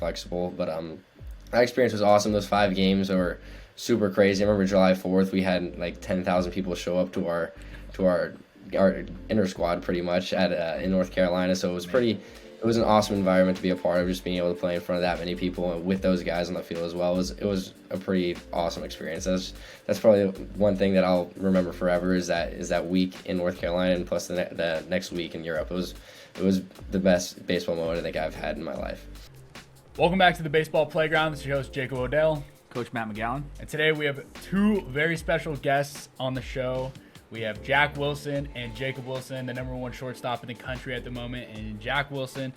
flexible. But that experience was awesome. Those 5 games were super crazy. I remember July 4th, we had like 10,000 people show up to our inner squad pretty much at in North Carolina. So it was an awesome environment to be a part of. Just being able to play in front of that many people and with those guys on the field as well it was a pretty awesome experience. That's probably one thing that I'll remember forever is that week in North Carolina, and plus the next week in Europe. It was the best baseball moment I think I've had in my life. Welcome back to the Baseball Playground. This is your host, Jacob Odell. Coach Matt McGowan. And today we have 2 very special guests on the show. We have Jack Wilson and Jacob Wilson, the #1 shortstop in the country at the moment. And Jack Wilson,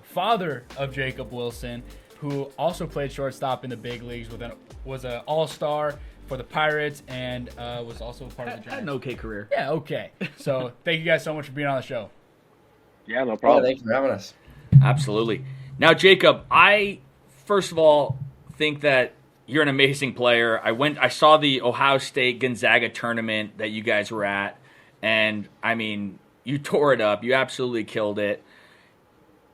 father of Jacob Wilson, who also played shortstop in the big leagues, was an All-Star for the Pirates, and was also part of the Giants. Had an okay career. Yeah, okay. So thank you guys so much for being on the show. Yeah, no problem. Thanks for having us. Absolutely. Now, Jacob, I first of all think that you're an amazing player. I saw the Ohio State Gonzaga tournament that you guys were at, and I mean, you tore it up. You absolutely killed it.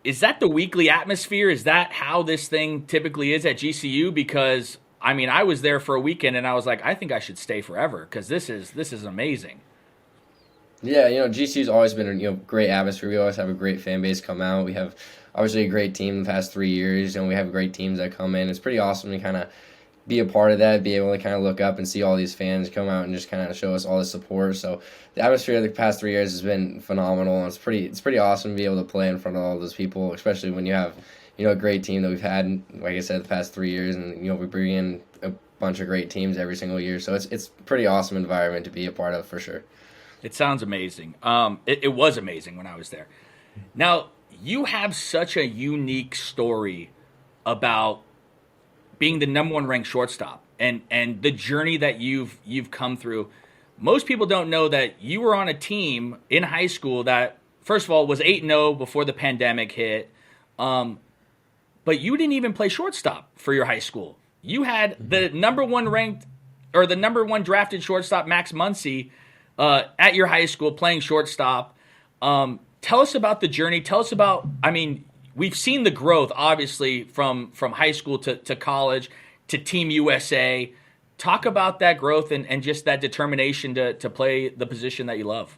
Is that the weekly atmosphere? Is that how this thing typically is at GCU? Because I mean, I was there for a weekend and I was like, I think I should stay forever because this is amazing. Yeah, GCU's always been a great atmosphere. We always have a great fan base come out. We have obviously a great team the past 3 years, and we have great teams that come in. It's pretty awesome to kind of be a part of that, be able to kind of look up and see all these fans come out and just kind of show us all the support. So the atmosphere of the past 3 years has been phenomenal, and it's pretty awesome to be able to play in front of all those people, especially when you have a great team that we've had, like I said, the past 3 years, and we bring in a bunch of great teams every single year. So it's pretty awesome environment to be a part of for sure. It sounds amazing. It was amazing when I was there. Now, you have such a unique story about being the #1 ranked shortstop and the journey that you've come through. Most people don't know that you were on a team in high school that, first of all, was 8-0 before the pandemic hit. But you didn't even play shortstop for your high school. You had the #1 ranked or the #1 drafted shortstop, Max Muncy, at your high school playing shortstop. Tell us about the journey. Tell us about, I mean, we've seen the growth, obviously, from high school to college to Team USA. Talk about that growth and just that determination to play the position that you love.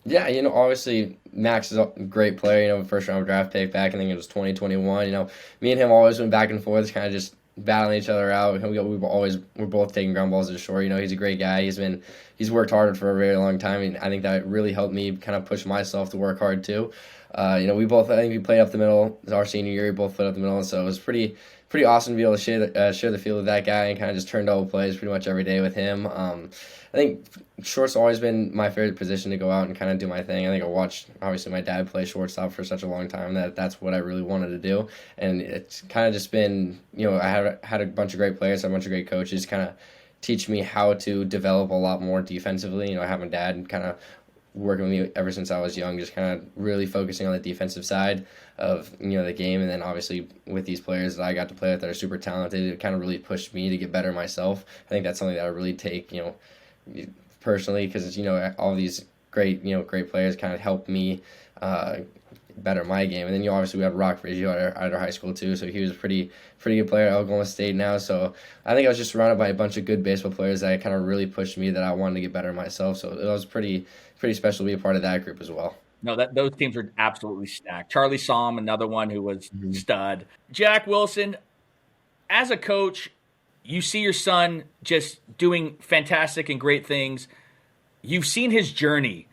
Yeah, obviously Max is a great player, first round draft pick back, I think it was 2021. Me and him always went back and forth, kind of just battling each other out. We're both taking ground balls to the shore. He's a great guy. He's worked hard for a very long time, and I think that really helped me kind of push myself to work hard too. I think we played up the middle. It was our senior year. We both played up the middle, so it was pretty awesome to be able to share the field with that guy and kind of just turn double plays pretty much every day with him. I think short's always been my favorite position to go out and kind of do my thing. I think I watched, obviously, my dad play shortstop for such a long time that's what I really wanted to do. And it's kind of just been, I had a bunch of great players, a bunch of great coaches kind of teach me how to develop a lot more defensively. I have my dad kind of working with me ever since I was young, just kind of really focusing on the defensive side of the game, and then obviously with these players that I got to play with that are super talented, it kind of really pushed me to get better myself. I think that's something that I really take personally, because all these great players kind of helped me better my game. And then obviously we had Rock Riggio at our high school too, so he was a pretty good player at Oklahoma State now. So I think I was just surrounded by a bunch of good baseball players that kind of really pushed me that I wanted to get better myself. So it was pretty special to be a part of that group as well. No, those teams are absolutely stacked. Charlie Somm, another one who was stud. Jack Wilson, as a coach, you see your son just doing fantastic and great things. You've seen his journey.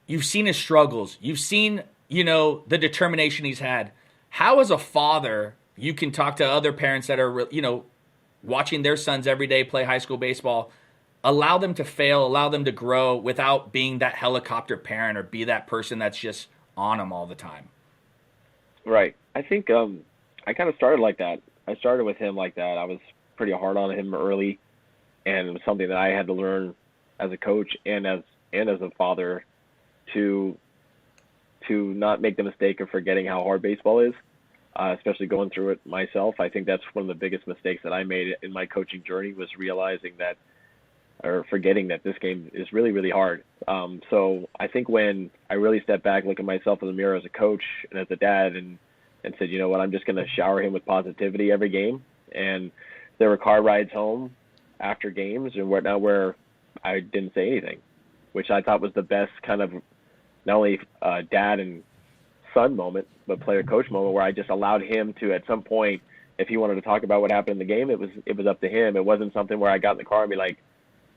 You've seen his struggles. You've seen, the determination he's had. How, as a father, you can talk to other parents that are, watching their sons every day play high school baseball, allow them to fail, allow them to grow without being that helicopter parent or be that person that's just on them all the time. Right. I think I kind of started like that. I started with him like that. I was pretty hard on him early, and it was something that I had to learn as a coach and as a father to not make the mistake of forgetting how hard baseball is, especially going through it myself. I think that's one of the biggest mistakes that I made in my coaching journey, was realizing that, or forgetting that this game is really, really hard. So I think when I really step back, look at myself in the mirror as a coach and as a dad, and and said, you know what, I'm just going to shower him with positivity every game. And there were car rides home after games and whatnot where I didn't say anything, which I thought was the best kind of not only dad and son moment, but player coach moment, where I just allowed him to, at some point, if he wanted to talk about what happened in the game, it was up to him. It wasn't something where I got in the car and be like,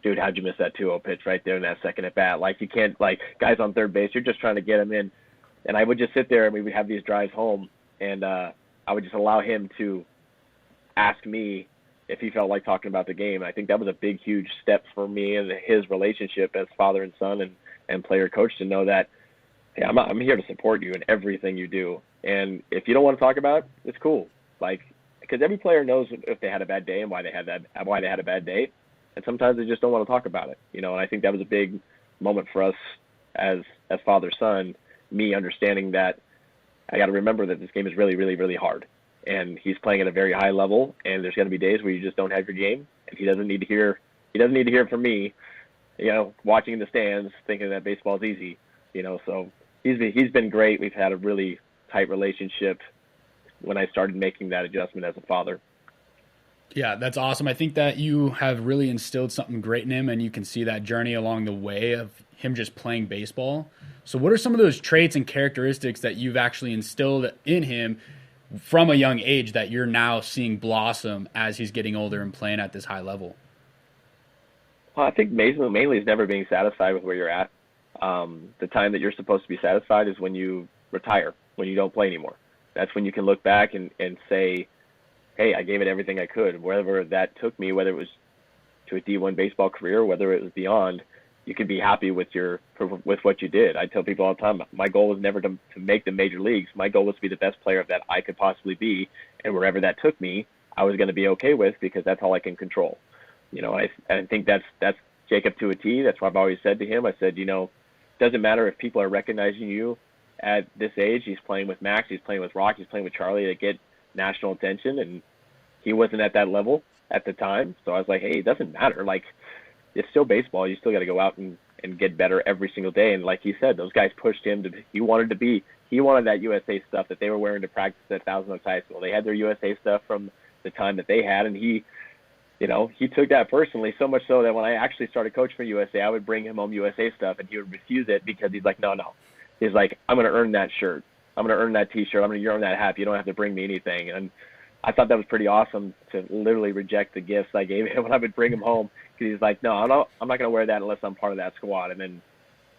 dude, how'd you miss that 2-0 pitch right there in that second at bat? Like, you can't, like, guys on third base, you're just trying to get him in. And I would just sit there and we would have these drives home, and I would just allow him to ask me if he felt like talking about the game. And I think that was a big, huge step for me and his relationship as father and son and player coach, to know that, hey, I'm here to support you in everything you do. And if you don't want to talk about it, it's cool. Like, because every player knows if they had a bad day and why they had a bad day. And sometimes they just don't want to talk about it, you know. And I think that was a big moment for us as father-son, me understanding that I got to remember that this game is really, really, really hard. And he's playing at a very high level, and there's going to be days where you just don't have your game, and he doesn't need to hear it from me, you know, watching in the stands thinking that baseball's easy, you know. So he's been great. We've had a really tight relationship when I started making that adjustment as a father. Yeah, that's awesome. I think that you have really instilled something great in him, and you can see that journey along the way of him just playing baseball. So what are some of those traits and characteristics that you've actually instilled in him from a young age that you're now seeing blossom as he's getting older and playing at this high level? Well, I think mainly is never being satisfied with where you're at. The time that you're supposed to be satisfied is when you retire, when you don't play anymore. That's when you can look back and say, hey, I gave it everything I could, wherever that took me, whether it was to a D1 baseball career, whether it was beyond. You can be happy with what you did. I tell people all the time, my goal was never to make the major leagues. My goal was to be the best player that I could possibly be, and wherever that took me, I was going to be okay with, because that's all I can control. You know, I think that's Jacob to a T. That's what I've always said to him. I said, you know, it doesn't matter if people are recognizing you at this age. He's playing with Max, he's playing with Rock, he's playing with Charlie to get national attention, and he wasn't at that level at the time. So I was like, hey, it doesn't matter. Like, it's still baseball. You still got to go out and get better every single day. And like he said, those guys pushed him he wanted that USA stuff that they were wearing to practice at Thousand Oaks High School. They had their USA stuff from the time that they had, and he took that personally, so much so that when I actually started coaching for USA, I would bring him home USA stuff, and he would refuse it because he's like, no. He's like, I'm going to earn that shirt. I'm going to earn that T-shirt. I'm going to earn that hat. You don't have to bring me anything. And I thought that was pretty awesome, to literally reject the gifts I gave him when I would bring him home, because he's like, no, I'm not going to wear that unless I'm part of that squad. And then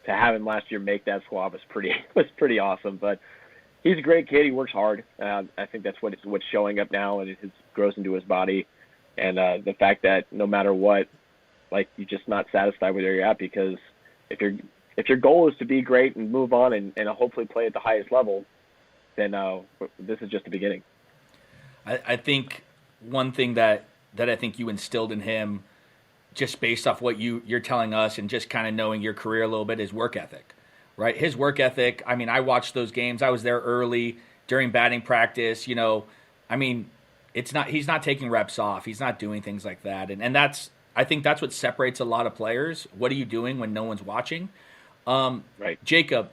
to have him last year make that squad was pretty awesome. But he's a great kid. He works hard. I think that's what's showing up now, and it grows into his body. And the fact that no matter what, like, you're just not satisfied with where you're at, because if your goal is to be great and move on and hopefully play at the highest level, then this is just the beginning. I think one thing that I think you instilled in him, just based off what you're telling us and just kind of knowing your career a little bit, is work ethic, right? His work ethic. I mean, I watched those games. I was there early during batting practice. You know, I mean, he's not taking reps off. He's not doing things like that. And I think that's what separates a lot of players. What are you doing when no one's watching? Right. Jacob,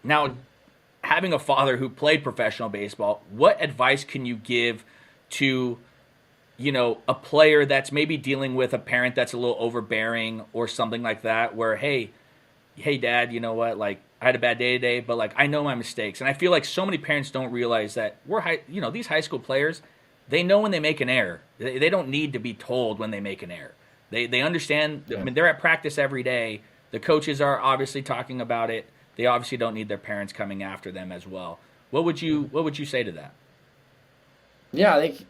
now, having a father who played professional baseball, what advice can you give to, you know, a player that's maybe dealing with a parent that's a little overbearing or something like that, where, hey, dad, you know what, like, I had a bad day today, but, like, I know my mistakes. And I feel like so many parents don't realize that these high school players, they know when they make an error. They don't need to be told when they make an error. They understand. Yeah. I mean, they're at practice every day. The coaches are obviously talking about it. They obviously don't need their parents coming after them as well. What would you say to that? Yeah, I think,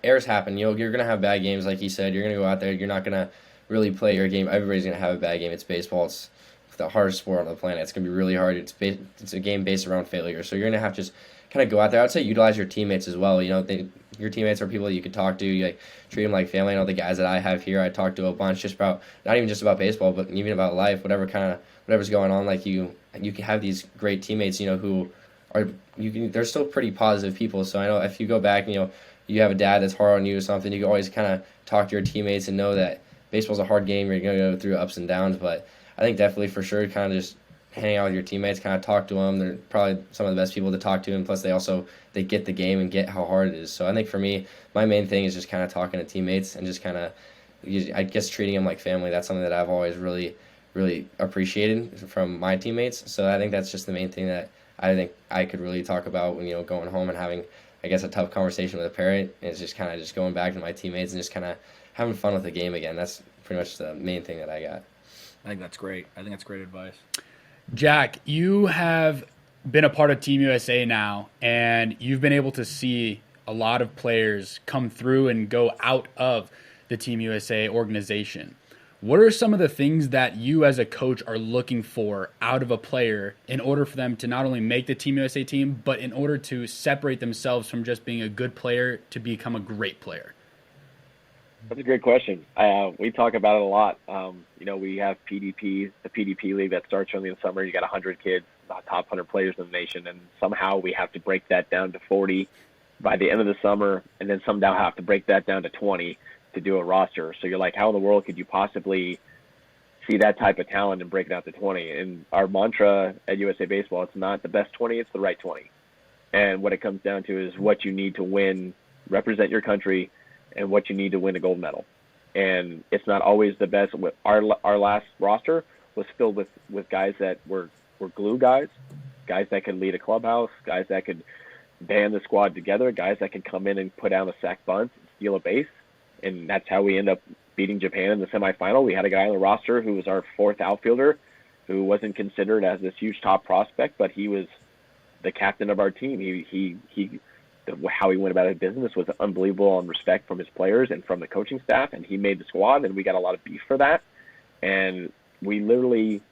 errors happen. You're going to have bad games, like you said. You're going to go out there. You're not going to really play your game. Everybody's going to have a bad game. It's baseball. It's the hardest sport on the planet. It's going to be really hard. It's a game based around failure. So you're going to have to just kind of go out there. I would say utilize your teammates as well. Your teammates are people you can talk to. You treat them like family. I know the guys that I have here, I talk to a bunch just about, not even just about baseball, but even about life, whatever's going on. Like you can have these great teammates, who they're still pretty positive people. So I know if you go back and, you have a dad that's hard on you or something, you can always kind of talk to your teammates and know that baseball's a hard game. You're going to go through ups and downs, but I think definitely for sure kind of just hang out with your teammates, kind of talk to them. They're probably some of the best people to talk to, and plus they get the game and get how hard it is. So I think for me, my main thing is just kind of talking to teammates and just kind of, I guess, treating them like family. That's something that I've always really appreciated from my teammates. So I think that's just the main thing that I think I could really talk about when, going home and having, I guess, a tough conversation with a parent. Is just kind of just going back to my teammates and just kind of having fun with the game again. That's pretty much the main thing that I got. I think that's great. I think that's great advice. Jack, you have been a part of Team USA now, and you've been able to see a lot of players come through and go out of the Team USA organization. What are some of the things that you as a coach are looking for out of a player in order for them to not only make the Team USA team, but in order to separate themselves from just being a good player to become a great player? That's a great question. We talk about it a lot. We have PDP, the PDP league that starts early in the summer. You got 100 kids, the top 100 players in the nation, and somehow we have to break that down to 40 by the end of the summer, and then somehow have to break that down to 20 to do a roster. So you're like, how in the world could you possibly see that type of talent and break it out to 20? And our mantra at USA Baseball, it's not the best 20, it's the right 20. And what it comes down to is what you need to win, represent your country, and what you need to win a gold medal. And it's not always the best. Our last roster was filled with guys that were glue guys that could lead a clubhouse, guys that could band the squad together, guys that could come in and put down a sack bunt, steal a base. And that's how we end up beating Japan in the semifinal. We had a guy on the roster who was our fourth outfielder who wasn't considered as this huge top prospect, but he was the captain of our team. How he went about his business was unbelievable, and respect from his players and from the coaching staff, and he made the squad, and we got a lot of beef for that. And we literally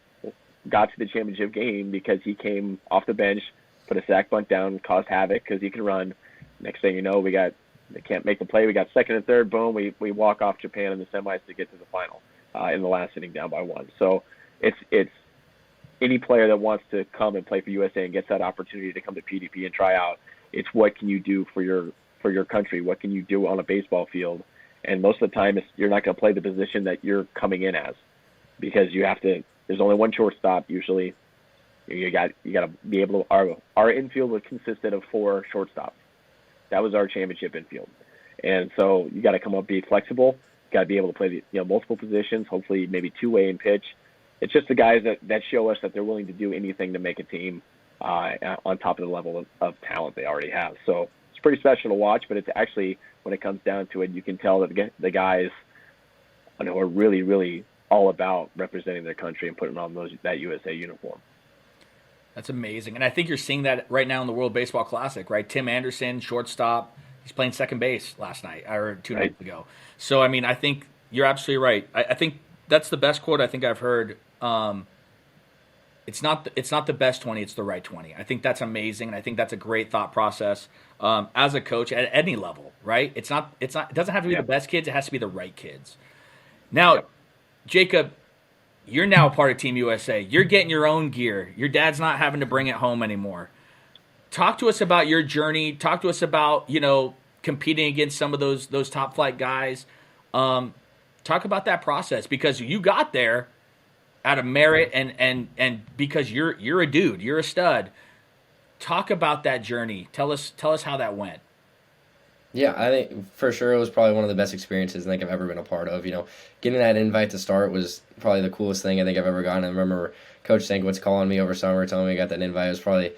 got to the championship game because he came off the bench, put a sack bunt down, caused havoc because he can run. Next thing you know, they can't make the play. We got second and third. Boom, we walk off Japan in the semis to get to the final in the last inning, down by 1. So it's any player that wants to come and play for USA and gets that opportunity to come to PDP and try out. It's what can you do for your country? What can you do on a baseball field? And most of the time, you're not going to play the position that you're coming in as, because you have to. There's only one shortstop usually. You got to be able to. Our infield was consisted of 4 shortstops. That was our championship infield, and so you got to come up, be flexible. You got to be able to play multiple positions. Hopefully, maybe 2-way in pitch. It's just the guys that show us that they're willing to do anything to make a team. On top of the level of talent they already have. So it's pretty special to watch, but it's actually, when it comes down to it, you can tell that the guys are really, really all about representing their country and putting on that USA uniform. That's amazing. And I think you're seeing that right now in the World Baseball Classic, right? Tim Anderson, shortstop, he's playing second base last night or 2 nights ago. So, I mean, I think you're absolutely right. I think that's the best quote I think I've heard. It's not the best 20, it's the right 20. I think that's amazing, and I think that's a great thought process as a coach at any level, right? It doesn't have to be the best kids, it has to be the right kids. Now, Jacob, you're now part of Team USA. You're getting your own gear. Your dad's not having to bring it home anymore. Talk to us about your journey. Talk to us about, competing against some of those top flight guys. Talk about that process, because you got there out of merit and because you're a dude, you're a stud. Talk about that journey. Tell us how that went. Yeah, I think for sure it was probably one of the best experiences I think I've ever been a part of. Getting that invite to start was probably the coolest thing I think I've ever gotten. I remember Coach Stankiewicz calling me over summer, telling me I got that invite. It was probably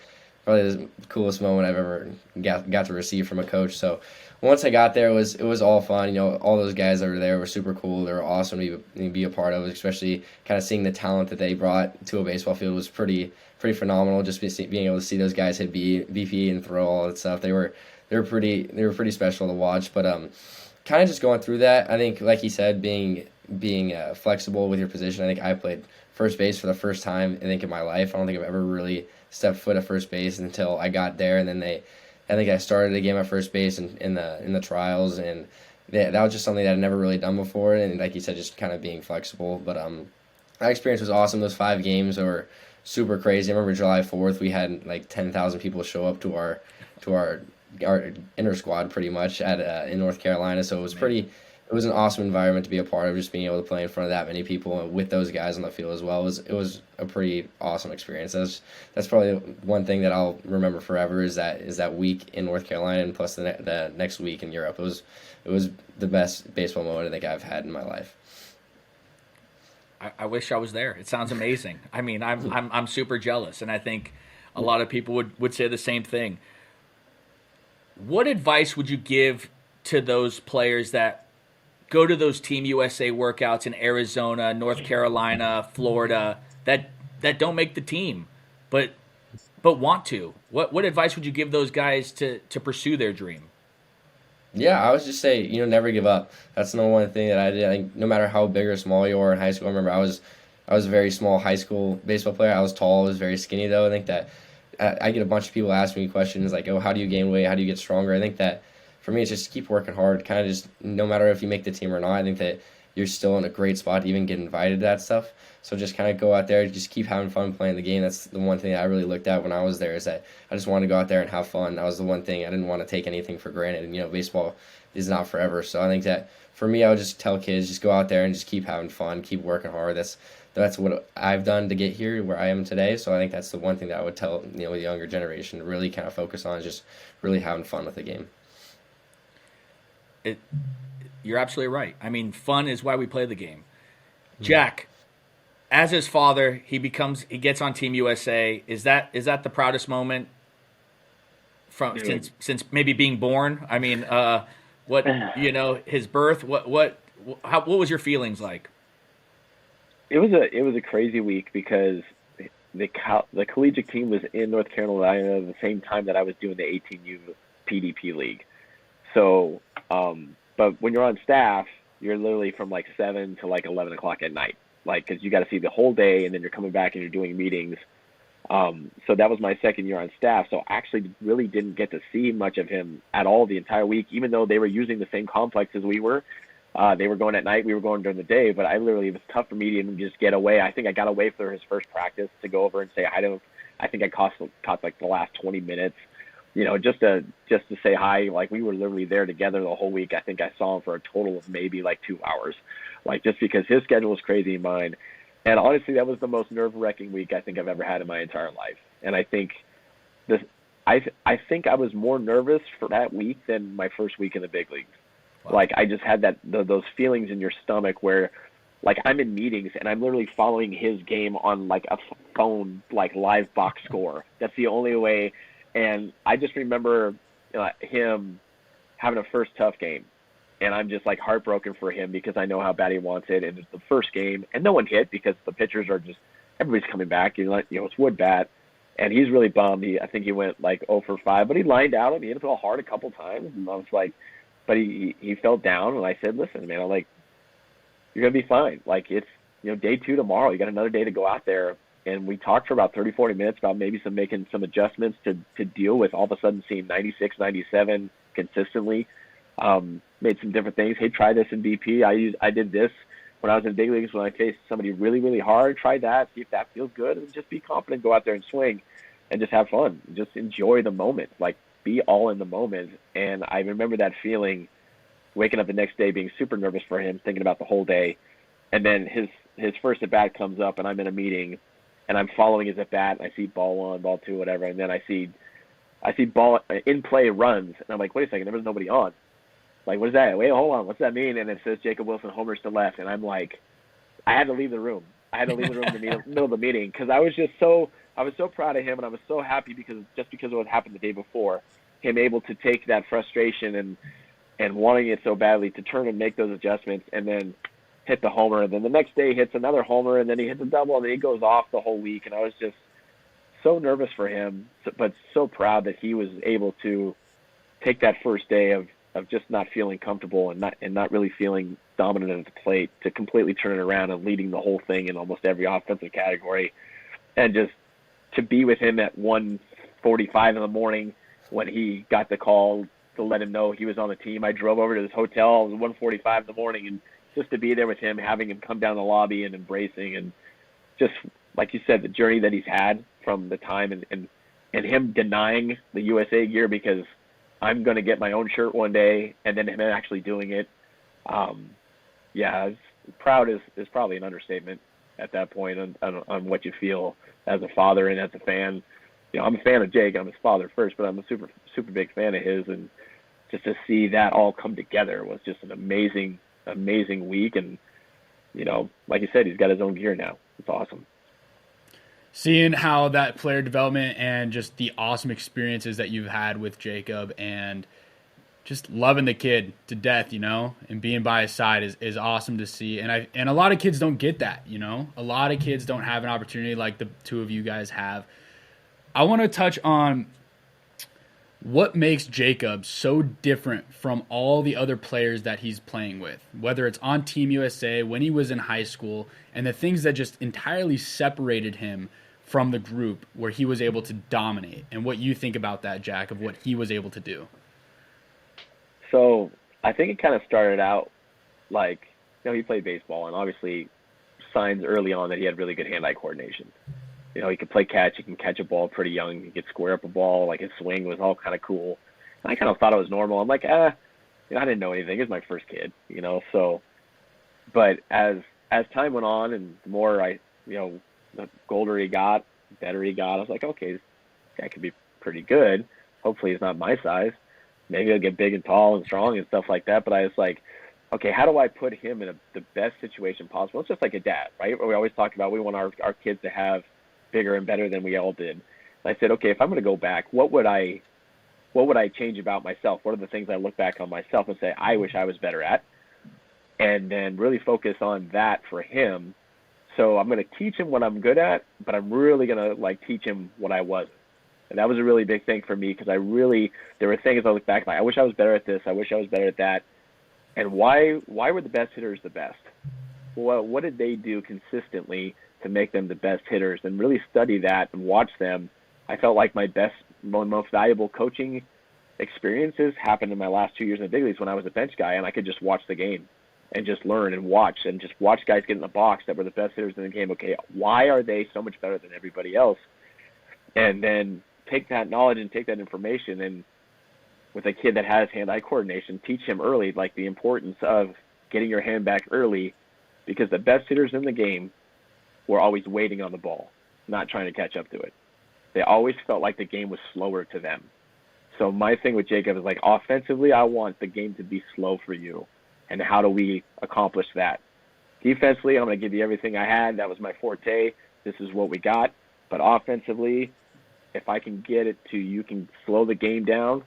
the coolest moment I've ever got to receive from a coach. So once I got there, it was all fun. All those guys that were there were super cool. They were awesome to be a part of, especially kind of seeing the talent that they brought to a baseball field was pretty phenomenal. Just being able to see those guys hit BP and throw all that stuff. They were pretty special to watch. But kind of just going through that, I think, like he said, being flexible with your position. I think I played first base for the first time I think in my life. I don't think I've ever really stepped foot at first base until I got there, and then I think I started a game at first base in the trials, and that was just something that I'd never really done before. And like you said, just kind of being flexible. But that experience was awesome. Those 5 games were super crazy. I remember July 4th, we had like 10,000 people show up to our inter squad pretty much in North Carolina. So it was pretty it was an awesome environment to be a part of. Just being able to play in front of that many people and with those guys on the field as well was a pretty awesome experience. That's probably one thing that I'll remember forever is that week in North Carolina and plus the next week in Europe. It was the best baseball moment I think I've had in my life. I wish I was there. It sounds amazing. I mean, I'm super jealous, and I think a lot of people would say the same thing. What advice would you give to those players that go to those Team USA workouts in Arizona, North Carolina, Florida that don't make the team, but want to? What advice would you give those guys to pursue their dream? Yeah, I would just say, never give up. That's the number one thing that I did. I think no matter how big or small you are in high school, I remember I was a very small high school baseball player. I was tall, I was very skinny though. I think that I get a bunch of people asking me questions like, oh, how do you gain weight? How do you get stronger? I think that for me, it's just keep working hard, kind of just no matter if you make the team or not. I think that you're still in a great spot to even get invited to that stuff. So just kind of go out there, just keep having fun playing the game. That's the one thing that I really looked at when I was there is that I just wanted to go out there and have fun. That was the one thing. I didn't want to take anything for granted. And, baseball is not forever. So I think that for me, I would just tell kids, just go out there and just keep having fun, keep working hard. That's what I've done to get here where I am today. So I think that's the one thing that I would tell, the younger generation to really kind of focus on is just really having fun with the game. You're absolutely right. I mean, fun is why we play the game. Jack, as his father, he gets on Team USA. Is that the proudest moment from since maybe being born? I mean, his birth. What was your feelings like? It was a crazy week because the collegiate team was in North Carolina at the same time that I was doing the 18U PDP league. So, but when you're on staff, you're literally from like 7 to like 11 o'clock at night, like because you got to see the whole day, and then you're coming back and you're doing meetings. So that was my second year on staff. So I actually really didn't get to see much of him at all the entire week, even though they were using the same complex as we were. They were going at night, we were going during the day, but it was tough for me to even just get away. I think I got away for his first practice to go over and say hi to him. I think I caught like the last 20 minutes, just to say hi. Like we were literally there together the whole week. I think I saw him for a total of maybe like 2 hours, like just because his schedule was crazy in mine. And honestly, that was the most nerve-wracking week I think I've ever had in my entire life. And I think I think I was more nervous for that week than my first week in the big leagues. Wow. Like I just had those feelings in your stomach where like I'm in meetings and I'm literally following his game on like a phone, like live box score. That's the only way. And I just remember him having a first tough game. And I'm just like heartbroken for him because I know how bad he wants it. And it's the first game and no one hit because the pitchers are just, everybody's coming back. It's wood bat. And he's really bummed. I think he went like 0 for 5, but he lined out and he hit the ball hard a couple times. And I was like, but he felt down. And I said, listen, man, you're going to be fine. Like it's, day 2 tomorrow. You got another day to go out there. And we talked for about 30, 40 minutes about maybe making some adjustments to deal with all of a sudden seeing 96, 97 consistently. Made some different things. Hey, try this in BP. I did this when I was in big leagues when I faced somebody really, really hard. Try that. See if that feels good. And just be confident. Go out there and swing and just have fun. Just enjoy the moment. Like, be all in the moment. And I remember that feeling, waking up the next day being super nervous for him, thinking about the whole day. And then his first at-bat comes up, and I'm in a meeting, and I'm following his at-bat, and I see ball 1, ball 2, whatever. And then I see ball in play runs. And I'm like, wait a second, there was nobody on. Like, what is that? Wait, hold on. What's that mean? And it says Jacob Wilson homers to left. And I'm like, I had to leave the room. I had to leave the room in the middle of the meeting because I was so proud of him, and I was so happy because of what happened the day before, him able to take that frustration and wanting it so badly to turn and make those adjustments and then hit the homer. And then the next day he hits another homer, and then he hits a double, and then he goes off the whole week. And I was just so nervous for him, but so proud that he was able to take that first day of just not feeling comfortable and not really feeling dominant at the plate to completely turn it around and leading the whole thing in almost every offensive category. And just to be with him at 1:45 in the morning when he got the call to let him know he was on the team. I drove over to his hotel. It was 1:45 in the morning, and just to be there with him, having him come down the lobby and embracing, and just like you said, the journey that he's had from the time and him denying the USA gear because I'm going to get my own shirt one day, and then him actually doing it. Yeah, proud is probably an understatement at that point on what you feel as a father and as a fan. I'm a fan of Jake. I'm his father first, but I'm a super big fan of his, and just to see that all come together was just an amazing week. And like you said, he's got his own gear now. It's awesome. Seeing how that player development and just the awesome experiences that you've had with Jacob and just loving the kid to death, and being by his side is awesome to see. And a lot of kids don't get that, a lot of kids don't have an opportunity like the two of you guys have. I want to touch on what makes Jacob so different from all the other players that he's playing with, whether it's on Team USA, when he was in high school, and the things that just entirely separated him from the group where he was able to dominate, and what you think about that, Jack, of what he was able to do. So I think it kind of started out like, he played baseball, and obviously signs early on that he had really good hand-eye coordination. He could play catch. He can catch a ball pretty young. He could square up a ball. Like, his swing was all kind of cool. And I kind of thought it was normal. I'm like, I didn't know anything. He was my first kid, so. But as time went on, and the more the older he got, better he got, I was like, okay, this guy could be pretty good. Hopefully he's not my size. Maybe he'll get big and tall and strong and stuff like that. But I was like, okay, how do I put him in the best situation possible? It's just like a dad, right? We always talk about we want our kids to have bigger and better than we all did. And I said, okay, if I'm going to go back, what would I change about myself? What are the things I look back on myself and say, I wish I was better at? And then really focus on that for him. So I'm going to teach him what I'm good at, but I'm really going to teach him what I wasn't. And that was a really big thing for me, because there were things I look back like, I wish I was better at this. I wish I was better at that. And why were the best hitters the best? Well, what did they do consistently to make them the best hitters? And really study that and watch them. I felt like my most valuable coaching experiences happened in my last 2 years in the big leagues when I was a bench guy, and I could just watch the game and just learn and watch guys get in the box that were the best hitters in the game. Okay, why are they so much better than everybody else? And then take that knowledge and take that information, and with a kid that has hand-eye coordination, teach him early the importance of getting your hand back early, because the best hitters in the game were always waiting on the ball, not trying to catch up to it. They always felt like the game was slower to them. So my thing with Jacob is offensively, I want the game to be slow for you. And how do we accomplish that? Defensively, I'm going to give you everything I had. That was my forte. This is what we got. But offensively, if I can get it to you can slow the game down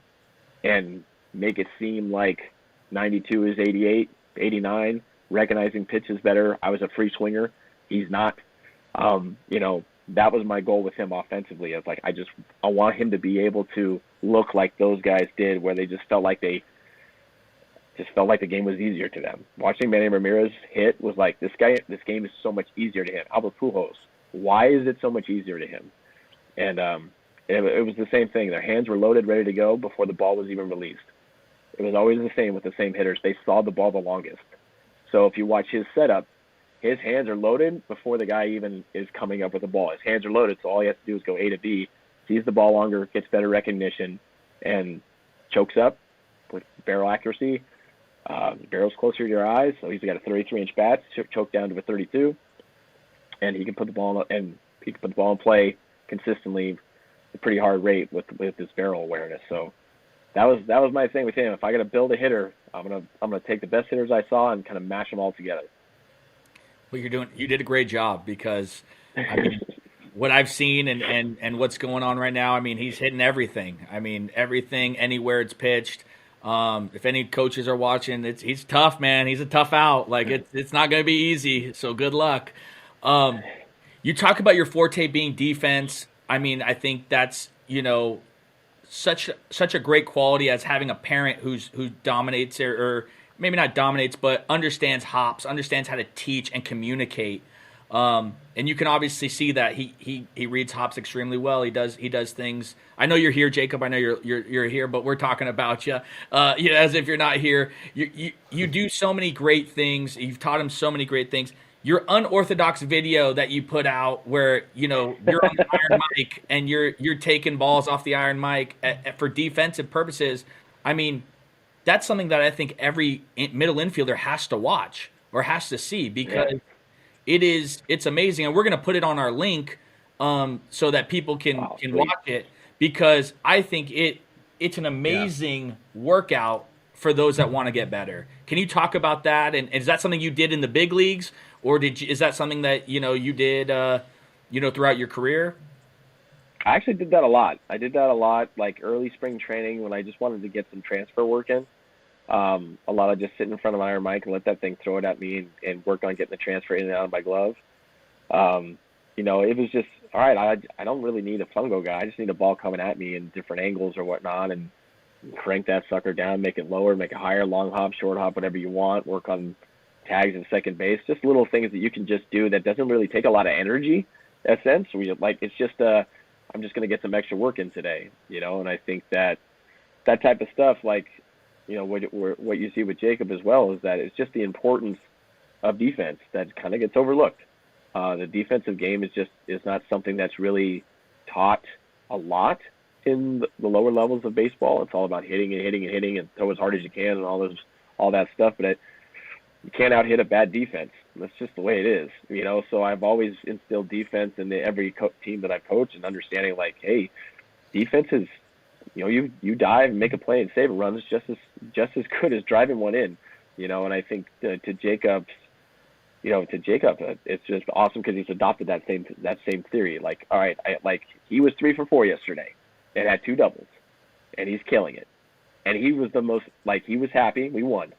and make it seem like 92 is 88, 89, recognizing pitches better. I was a free swinger. He's not. That was my goal with him offensively. It's I want him to be able to look like those guys did, where they just felt like the game was easier to them. Watching Manny Ramirez hit was like, this game is so much easier to him. Albert Pujols, why is it so much easier to him? And it was the same thing. Their hands were loaded, ready to go before the ball was even released. It was always the same with the same hitters. They saw the ball the longest. So if you watch his setup, his hands are loaded before the guy even is coming up with the ball. His hands are loaded, so all he has to do is go A to B, sees the ball longer, gets better recognition, and chokes up with barrel accuracy. The barrel's closer to your eyes, so he's got a 33-inch bat, choked down to a 32, and he can put the ball in play consistently, at a pretty hard rate with his barrel awareness. So that was my thing with him. If I got to build a hitter, I'm gonna take the best hitters I saw and kind of mash them all together. Well, you did a great job, because what I've seen and what's going on right now, he's hitting everything. Everything, anywhere it's pitched. If any coaches are watching, he's tough, man. He's a tough out. It's not going to be easy. So good luck. You talk about your forte being defense. I think that's, such a great quality as having a parent who dominates or maybe not dominates, but understands hops, understands how to teach and communicate. And you can obviously see that he reads hops extremely well. He does things. I know you're here, Jacob. I know you're here, but we're talking about you. As if you're not here. You do so many great things. You've taught him so many great things. Your unorthodox video that you put out, where you're on the iron mic and you're taking balls off the iron mic for defensive purposes. that's something that I think every middle infielder has to watch or has to see because it's amazing, and we're going to put it on our link so that people can Wow, can sweet. watch it because I think it's an amazing workout for those that want to get better. Can you talk about that? And is that something you did in the big leagues, or is that something that you did throughout your career? I actually did that a lot. I did that a lot, like early spring training when I just wanted to get some transfer work in. A lot of just sit in front of my iron mic and let that thing throw it at me and work on getting the transfer in and out of my glove. It was just, all right, I don't really need a fungo guy. I just need a ball coming at me in different angles or whatnot and crank that sucker down, make it lower, make it higher, long hop, short hop, whatever you want, work on tags and second base, just little things that you can just do that doesn't really take a lot of energy, in a sense. It's just, I'm just going to get some extra work in today, and I think that type of stuff, like, what you see with Jacob as well is that it's just the importance of defense that kind of gets overlooked. The defensive game is not something that's really taught a lot in the lower levels of baseball. It's all about hitting and hitting and hitting and throw as hard as you can and all that stuff. But you can't out hit a bad defense. That's just the way it is, So I've always instilled defense in every team that I've coached and understanding like, hey, defense is, you dive and make a play and save a run is just as good as driving one in, And I think to Jacob, it's just awesome because he's adopted that same theory. Like, all right, he was 3 for 4 yesterday and had 2 doubles, and he's killing it. And he was he was happy we won,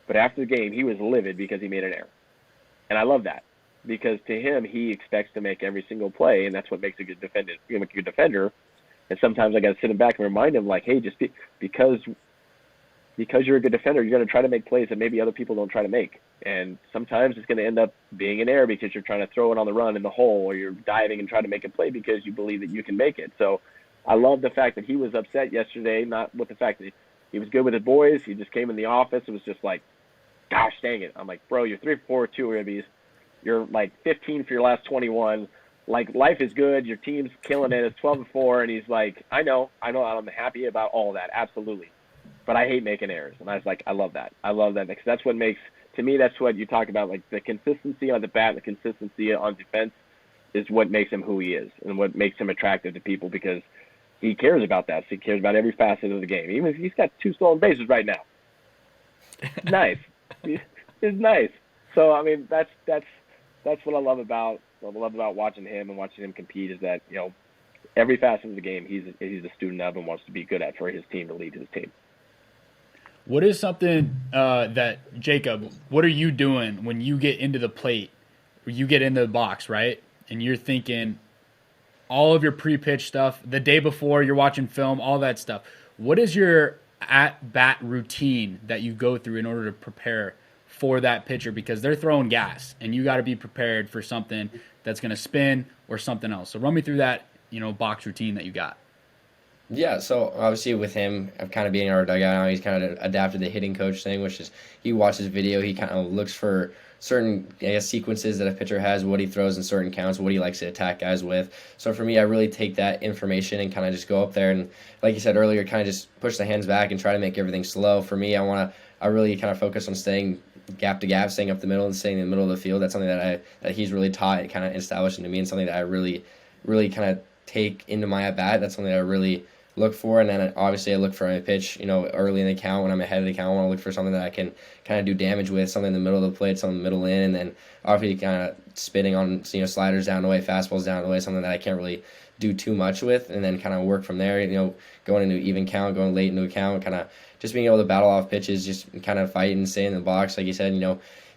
but after the game he was livid because he made an error, and I love that because to him he expects to make every single play, and that's what makes a good defender. And sometimes I got to sit him back and remind him, like, hey, just because you're a good defender, you're going to try to make plays that maybe other people don't try to make. And sometimes it's going to end up being an error because you're trying to throw it on the run in the hole, or you're diving and trying to make a play because you believe that you can make it. So I love the fact that he was upset yesterday, not with the fact that he was good with his boys. He just came in the office and was just like, gosh dang it. I'm like, bro, you're 3 for 4 with 2 ribbies. You're like 15 for your last 21. Like, life is good. Your team's killing it. It's 12-4. And he's like, I know. I'm happy about all that. Absolutely. But I hate making errors. And I was like, I love that. Because that's what makes, to me, that's what you talk about. Like, the consistency on the bat, the consistency on defense is what makes him who he is and what makes him attractive to people because he cares about that. So he cares about every facet of the game. Even if he's got 2 stolen bases right now. Nice. It's nice. So, I mean, that's what I love about watching him and watching him compete is that, every facet of the game he's a student of and wants to be good at for his team to lead his team. What is something that, Jacob, what are you doing when you get into the plate, or you get into the box, right? And you're thinking all of your pre-pitch stuff, the day before you're watching film, all that stuff. What is your at-bat routine that you go through in order to prepare for that pitcher? Because they're throwing gas, and you got to be prepared for something that's going to spin or something else. So run me through that, box routine that you got. Yeah, so obviously with him, I'm kind of being our dugout now, he's kind of adapted the hitting coach thing, which is he watches video, he kind of looks for certain, sequences that a pitcher has, what he throws in certain counts, what he likes to attack guys with. So for me, I really take that information and kind of just go up there and, like you said earlier, kind of just push the hands back and try to make everything slow. For me, I really kind of focus on staying gap to gap, staying up the middle and staying in the middle of the field. That's something that he's really taught and kind of established into me, and something that I really, really kind of take into my at bat. That's something that I really look for. And then obviously I look for my pitch, early in the count when I'm ahead of the count. I want to look for something that I can kind of do damage with, something in the middle of the plate, something middle in, and then obviously kind of spinning on, sliders down the way, fastballs down the way, something that I can't really do too much with, and then kind of work from there, going into even count, going late into a count, kind of just being able to battle off pitches, just kind of fight and stay in the box. Like you said,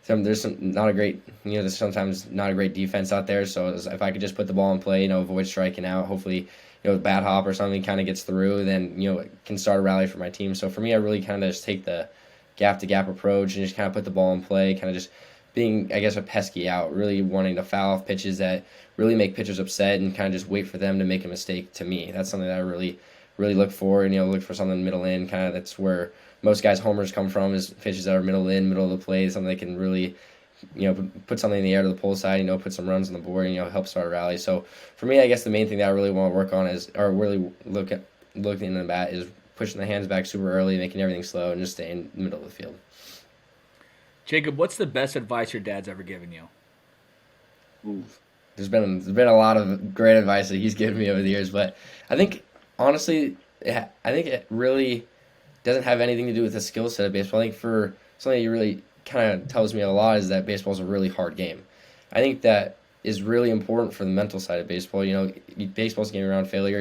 there's sometimes not a great defense out there. So if I could just put the ball in play, avoid striking out, hopefully, bad hop or something kind of gets through, then, can start a rally for my team. So for me, I really kind of just take the gap to gap approach and just kind of put the ball in play, kind of just being, I guess, a pesky out, really wanting to foul off pitches that really make pitchers upset and kind of just wait for them to make a mistake to me. That's something that I really, really look for, and, look for something middle in, kind of that's where most guys' homers come from, is pitches that are middle in, middle of the plate, something they can really, put something in the air to the pull side, put some runs on the board, and, help start a rally. So for me, I guess the main thing that I really want to work on is, or really look into the bat is pushing the hands back super early, making everything slow, and just staying in the middle of the field. Jacob, what's the best advice your dad's ever given you? There's been a lot of great advice that he's given me over the years, but I think honestly, I think it really doesn't have anything to do with the skill set of baseball. I think for something that really kind of tells me a lot is that baseball is a really hard game. I think that is really important for the mental side of baseball. Baseball's a game around failure.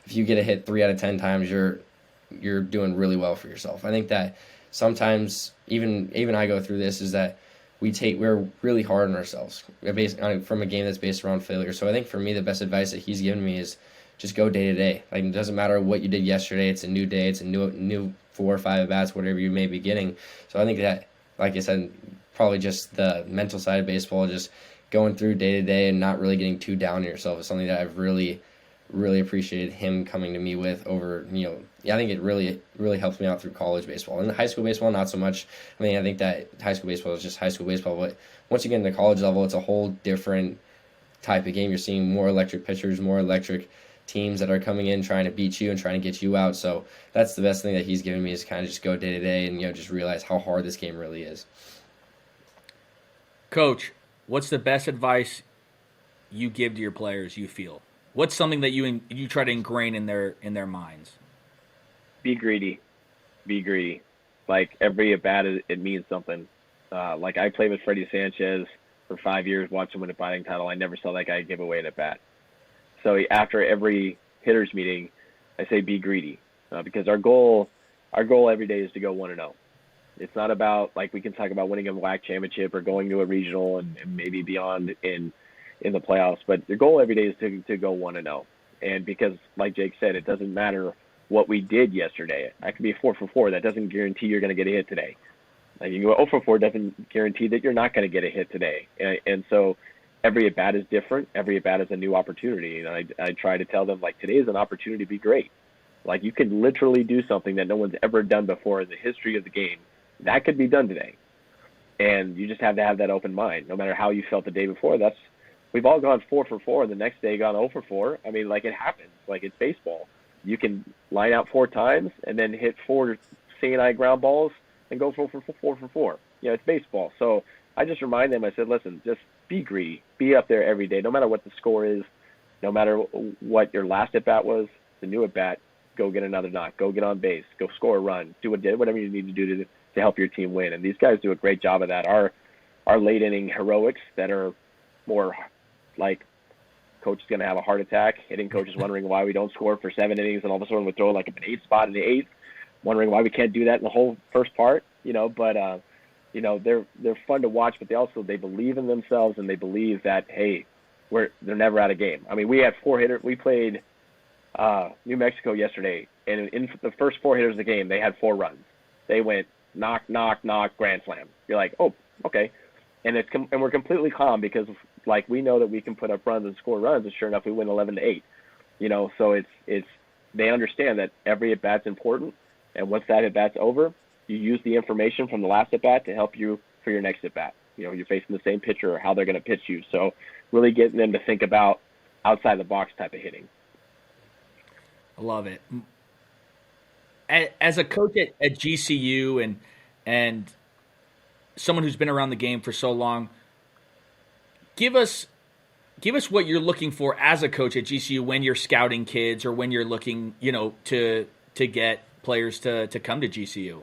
If you get a hit 3 out of 10 times, you're doing really well for yourself. I think that sometimes even I go through this is that we're really hard on ourselves from a game that's based around failure. So I think for me, the best advice that he's given me is just go day to day. Like, it doesn't matter what you did yesterday. It's a new day. It's a new 4 or 5 at bats, whatever you may be getting. So I think that, like I said, probably just the mental side of baseball, just going through day to day and not really getting too down on yourself is something that I've really, really appreciated him coming to me with over, I think it really, really helps me out through college baseball. And high school baseball, not so much. I think that high school baseball is just high school baseball, but once you get into college level, it's a whole different type of game. You're seeing more electric pitchers, more electric teams that are coming in trying to beat you and trying to get you out. So that's the best thing that he's given me is kind of just go day to day and just realize how hard this game really is. Coach, what's the best advice you give to your players, you feel? What's something that you try to ingrain in their minds? Be greedy. Be greedy. Like, every at bat, it means something. Like, I played with Freddie Sanchez for 5 years, watched him win a batting title. I never saw that guy give away an at bat. So after every hitters meeting, I say be greedy, because our goal every day is to go 1-0. It's not about, like, we can talk about winning a WAC championship or going to a regional and maybe beyond in the playoffs, but the goal every day is to go 1-0. And because, like Jake said, it doesn't matter what we did yesterday. I could be 4 for 4. That doesn't guarantee you're going to get a hit today. Like, you can go 0 for 4 doesn't guarantee that you're not going to get a hit today. And so every at bat is different. Every at bat is a new opportunity. And I try to tell them, like, today is an opportunity to be great. Like, you can literally do something that no one's ever done before in the history of the game. That could be done today. And you just have to have that open mind. No matter how you felt the day before, we've all gone 4 for 4 and the next day gone 0 for 4. I mean, like, it happens. Like, it's baseball. You can line out 4 times and then hit 4 C&I ground balls and go 4 for 4. It's baseball. So I just remind them, I said, listen, just be greedy. Be up there every day, no matter what the score is, no matter what your last at-bat was, the new at-bat, go get another knock, go get on base, go score a run, do whatever you need to do to help your team win. And these guys do a great job of that. Our late-inning heroics that are more like coach is going to have a heart attack, hitting coach is wondering why we don't score for 7 innings, and all of a sudden we throw like an 8 spot in the 8th, wondering why we can't do that in the whole first part, but they're fun to watch, but they believe in themselves, and they believe that, hey, they're never out of game. I mean, we had 4 hitters. We played New Mexico yesterday, and in the first 4 hitters of the game, they had 4 runs. They went knock, knock, knock, grand slam. You're like, oh, okay. And we're completely calm because, like, we know that we can put up runs and score runs, and sure enough, we win 11-8. So it's they understand that every at bat's important, and once that at bat's over, you use the information from the last at bat to help you for your next at bat. You're facing the same pitcher or how they're going to pitch you. So really getting them to think about outside the box type of hitting. I love it. As a coach at GCU and someone who's been around the game for so long, give us what you're looking for as a coach at GCU when you're scouting kids or when you're looking, to get players to come to GCU.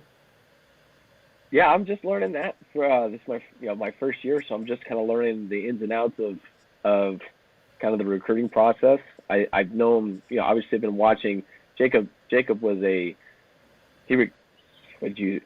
Yeah, I'm just learning that. This is my first year, so I'm just kind of learning the ins and outs of kind of the recruiting process. I've known, obviously I've been watching Jacob. Jacob was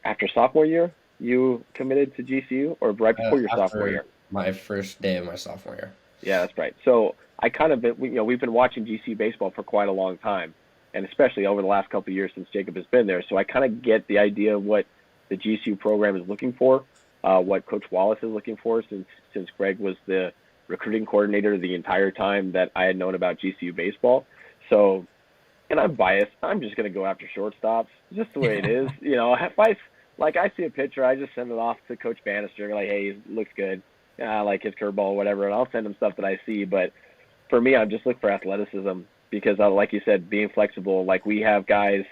after sophomore year, you committed to GCU, or right before your sophomore year? My first day of my sophomore year. Yeah, that's right. So I kind of, we've been watching GCU baseball for quite a long time, and especially over the last couple of years since Jacob has been there. So I kind of get the idea of what the GCU program is looking for, what Coach Wallace is looking for, since Greg was the recruiting coordinator the entire time that I had known about GCU baseball. So, and I'm biased. I'm just going to go after shortstops, just the way it is. If I see a pitcher, I just send it off to Coach Bannister, like, hey, he looks good. I like his curveball or whatever, and I'll send him stuff that I see. But for me, I'm just looking for athleticism because, like you said, being flexible. Like, we have guys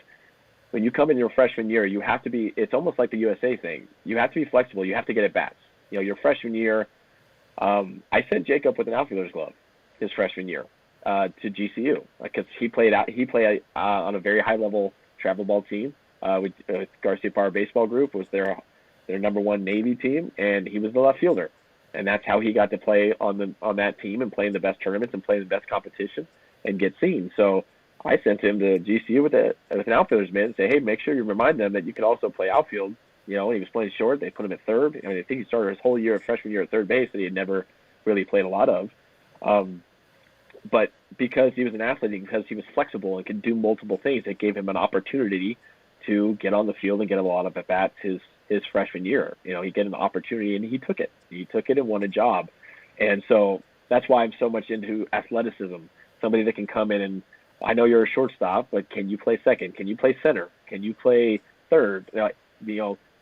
when you come in your freshman year, you have to be. It's almost like the USA thing. You have to be flexible. You have to get at bats. Your freshman year. I sent Jacob with an outfielder's glove his freshman year to GCU because he played on a very high level travel ball team with Garcia Power Baseball Group was their number one Navy team, and he was the left fielder, and that's how he got to play on that team and play in the best tournaments and play in the best competition and get seen. So I sent him to GCU with an outfielder's mitt and say, hey, make sure you remind them that you can also play outfield. When he was playing short, they put him at third. I think he started his whole freshman year at third base that he had never really played a lot of. But because he was an athlete, because he was flexible and could do multiple things, it gave him an opportunity to get on the field and get a lot of at-bats his freshman year. He get an opportunity, and he took it. He took it and won a job. And so that's why I'm so much into athleticism, somebody that can come in and, I know you're a shortstop, but can you play second? Can you play center? Can you play third?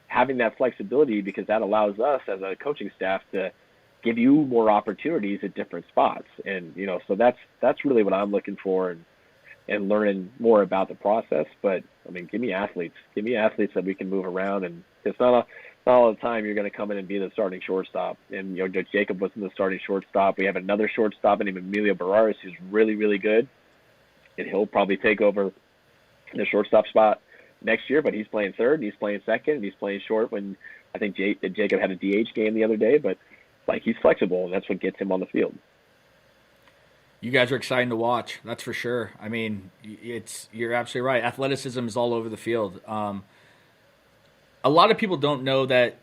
Having that flexibility, because that allows us as a coaching staff to give you more opportunities at different spots. And, so that's really what I'm looking for and learning more about the process. But, give me athletes that we can move around. And it's not all the time you're going to come in and be the starting shortstop. And, Jacob wasn't the starting shortstop. We have another shortstop named Emilio Barraras who's really, really good. And he'll probably take over the shortstop spot next year, but he's playing third, and he's playing second, and he's playing short when I think Jacob had a DH game the other day, but he's flexible, and that's what gets him on the field. You guys are exciting to watch, that's for sure. You're absolutely right. Athleticism is all over the field. A lot of people don't know that,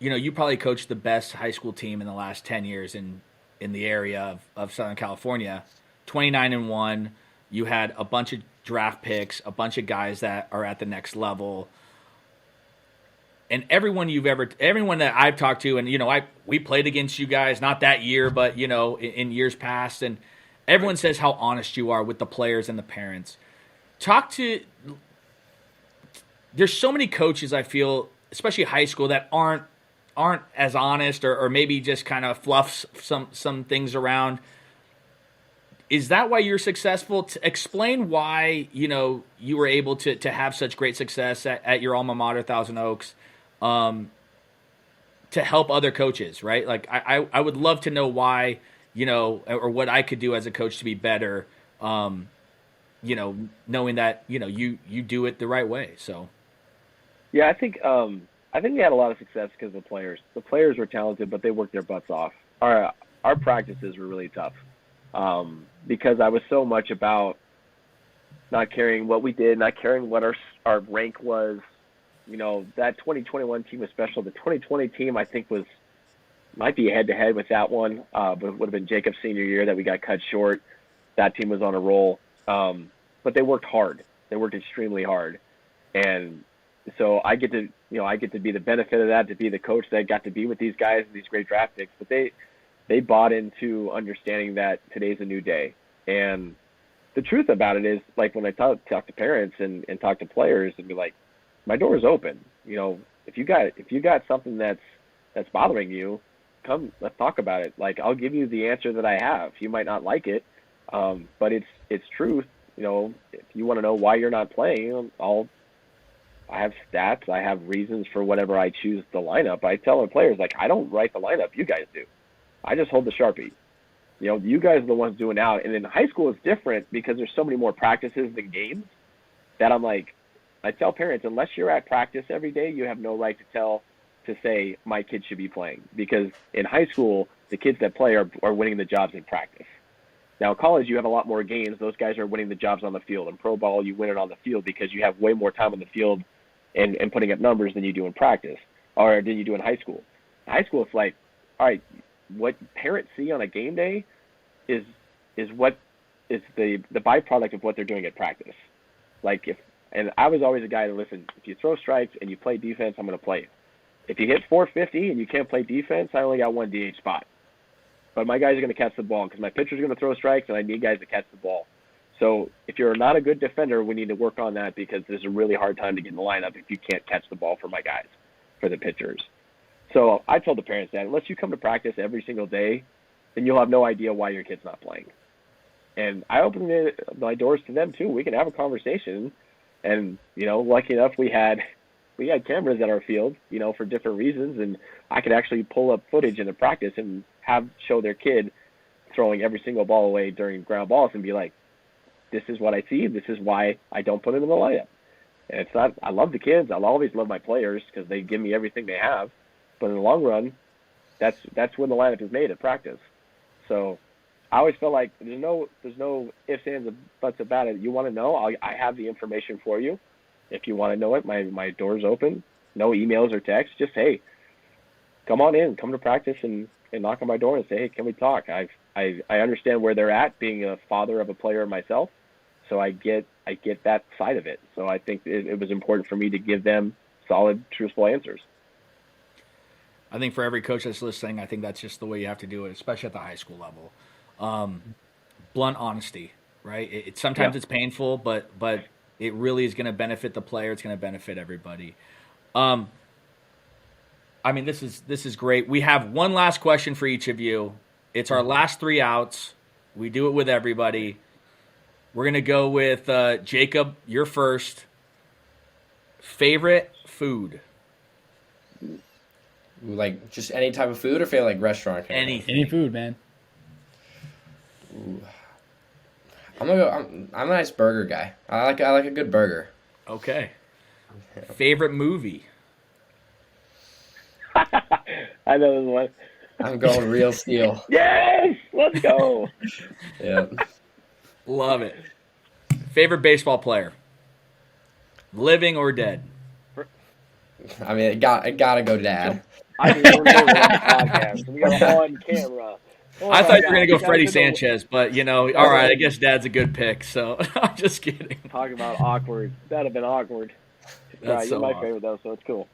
you probably coached the best high school team in the last 10 years in the area of Southern California, 29-1. You had a bunch of draft picks, a bunch of guys that are at the next level. And everyone that I've talked to, and, we played against you guys, not that year, but, in years past. And everyone says how honest you are with the players and the parents. There's so many coaches, I feel, especially high school, that aren't as honest or maybe just kind of fluffs some things around. Is that why you're successful? Explain why, you were able to have such great success at your alma mater, Thousand Oaks, to help other coaches, right? I would love to know why, or what I could do as a coach to be better, knowing that, you do it the right way. So. Yeah, I think we had a lot of success because of the players. The players were talented, but they worked their butts off. Our practices were really tough. Because I was so much about not caring what we did, not caring what our rank was. That 2021 team was special. The 2020 team, I think, might be head-to-head with that one, but it would have been Jacob's senior year that we got cut short. That team was on a roll. But they worked hard. They worked extremely hard. And so I get to be the benefit of that, to be the coach that got to be with these guys and these great draft picks. But they bought into understanding that today's a new day. And the truth about it is, when I talk to parents and talk to players and be like, my door is open. If you got something that's bothering you, come, let's talk about it. I'll give you the answer that I have. You might not like it, but it's truth. If you want to know why you're not playing, I have stats. I have reasons for whatever I choose the lineup. I tell the players, I don't write the lineup. You guys do. I just hold the Sharpie. You guys are the ones doing out. And in high school, it's different because there's so many more practices than games that I tell parents, unless you're at practice every day, you have no right to say my kid should be playing. Because in high school, the kids that play are winning the jobs in practice. Now, in college, you have a lot more games. Those guys are winning the jobs on the field. In pro ball, you win it on the field because you have way more time on the field and putting up numbers than you do in practice or than you do in high school. In high school, it's all right, what parents see on a game day is what is the byproduct of what they're doing at practice. And I was always a guy that, listen, if you throw strikes and you play defense, I'm going to play you. If you hit 450 and you can't play defense, I only got one DH spot. But my guys are going to catch the ball because my pitcher's going to throw strikes and I need guys to catch the ball. So if you're not a good defender, we need to work on that because there's a really hard time to get in the lineup if you can't catch the ball for my guys, for the pitchers. So I told the parents that unless you come to practice every single day, then you'll have no idea why your kid's not playing. And I opened my doors to them too. We can have a conversation. And lucky enough we had cameras at our field, for different reasons, and I could actually pull up footage in the practice and show their kid throwing every single ball away during ground balls and be like, this is what I see. This is why I don't put it in the lineup. And it's not. I love the kids. I'll always love my players because they give me everything they have. But in the long run, that's when the lineup is made at practice. So I always feel like there's no ifs, ands, or buts about it. You want to know? I have the information for you. If you want to know it, my door's open. No emails or texts. Just, hey, come on in. Come to practice and knock on my door and say, hey, can we talk? I understand where they're at, being a father of a player myself. So I get that side of it. So I think it was important for me to give them solid, truthful answers. I think for every coach that's listening, I think that's just the way you have to do it, especially at the high school level. Blunt honesty, right? Sometimes it's painful, but it really is going to benefit the player. It's going to benefit everybody. I mean, this is great. We have one last question for each of you. It's our last 3 outs. We do it with everybody. We're going to go with Jacob, you're first. Favorite food? Like just any type of food, or favorite like restaurant? Anything. Any food, man. Ooh. I'm a nice burger guy. I like a good burger. Okay. Favorite movie? I know this one. I'm going Real Steel. Yes, let's go. Yeah. Love it. Favorite baseball player? Living or dead? I mean, it gotta go Dad. I mean, we're doing it on the podcast. We are on camera. Oh I my thought you were God. going to go Freddie That's a no- Sanchez, but, all right, I guess Dad's a good pick, so I'm just kidding. Talk about awkward. That'd have been awkward. That's Right, so you're my awkward. favorite, though, so it's cool.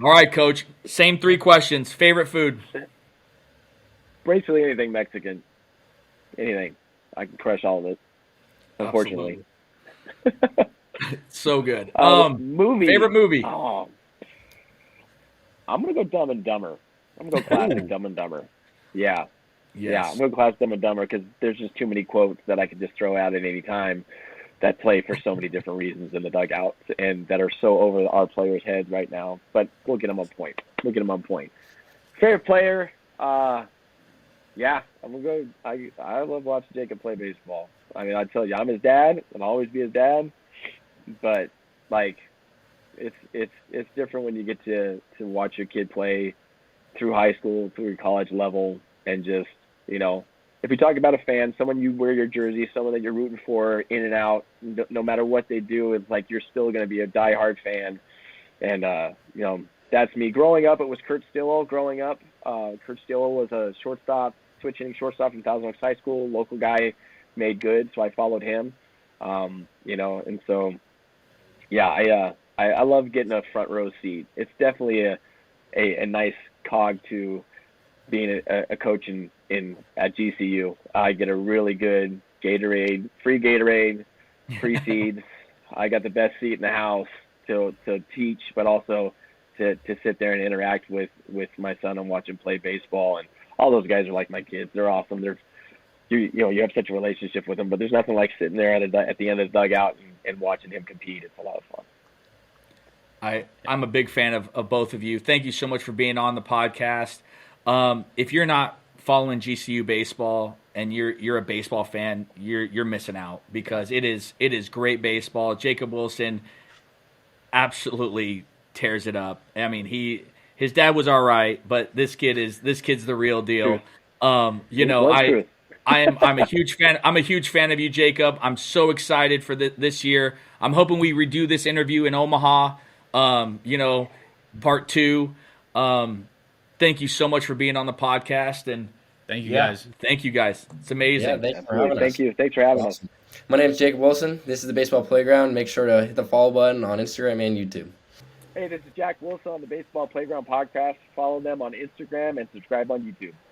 All right, Coach, same 3 questions. Favorite food? Basically anything Mexican. Anything. I can crush all of it, unfortunately. So good. Movie. Favorite movie? Oh, I'm going to go Dumb and Dumber. I'm going to go classic Dumb and Dumber. Yeah. Yes. Yeah, I'm going to class Dumb and Dumber because there's just too many quotes that I could just throw out at any time that play for so many different reasons in the dugout and that are so over our players' heads right now. But we'll get them on point. Favorite player? Yeah, I'm going to go. I love watching Jacob play baseball. I mean, I tell you, I'm his dad, and I'll always be his dad. But, like, it's different when you get to watch your kid play through high school, through your college level, and just, if you talk about a fan, someone you wear your jersey, someone that you're rooting for in and out, no matter what they do, it's like you're still going to be a diehard fan. And, that's me. Growing up, it was Kurt Stillwell. Kurt Stillwell was a switch hitting shortstop from Thousand Oaks High School, local guy, made good, so I followed him. And so, yeah, I love getting a front row seat. It's definitely a nice cog to being a coach at GCU. I get a really good Gatorade, free seeds. I got the best seat in the house to teach, but also to sit there and interact with my son and watch him play baseball. And all those guys are like my kids. They're awesome. You have such a relationship with them, but there's nothing like sitting there at the end of the dugout and watching him compete. It's a lot of fun. I'm a big fan of both of you. Thank you so much for being on the podcast. If you're not following GCU baseball and you're a baseball fan, you're missing out because it is great baseball. Jacob Wilson absolutely tears it up. I mean, his dad was all right, but this kid's the real deal. I'm a huge fan. I'm a huge fan of you, Jacob. I'm so excited for this year. I'm hoping we redo this interview in Omaha. Part 2. Thank you so much for being on the podcast, and Thank you, guys. Thank you, guys. It's amazing. Yeah, thanks for having us. Thank you. Thanks for having us. My name is Jacob Wilson. This is the Baseball Playground. Make sure to hit the follow button on Instagram and YouTube. Hey, this is Jack Wilson on the Baseball Playground podcast. Follow them on Instagram and subscribe on YouTube.